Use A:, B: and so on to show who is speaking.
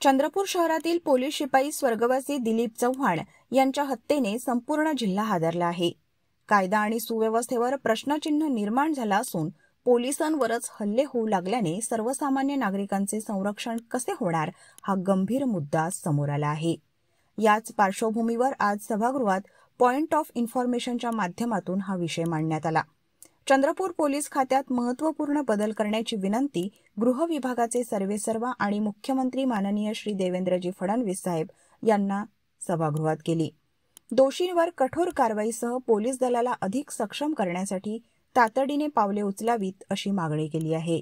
A: चंद्रपूर शहरातील पोलीस शिपाई स्वर्गवासी दिलीप चव्हाण यांच्या हत्येने संपूर्ण जिल्हा हादरला आहे. कायदा आणि सुव्यवस्थेवर प्रश्नचिन्ह निर्माण झाला असून पोलिसांवरच हल्ले होऊ लागल्याने सर्वसामान्य नागरिकांचे संरक्षण कसे होणार हा गंभीर मुद्दा समोर आला आहे. याच पार्श्वभूमीवर आज सभागृहात पॉइंट ऑफ इन्फॉर्मेशनच्या माध्यमातून हा विषय मांडण्यात आला. चंद्रपूर पोलीस खात्यात महत्त्वपूर्ण बदल करण्याची विनंती गृह विभागाचे सर्वेसर्वा आणि मुख्यमंत्री माननीय श्री देवेंद्रजी फडणवीस साहेब यांना सभागृहात केली. दोषींवर कठोर कारवाईसह पोलीस दलाला अधिक सक्षम करण्यासाठी तातडीने पावले उचलावीत अशी मागणी केली आहे.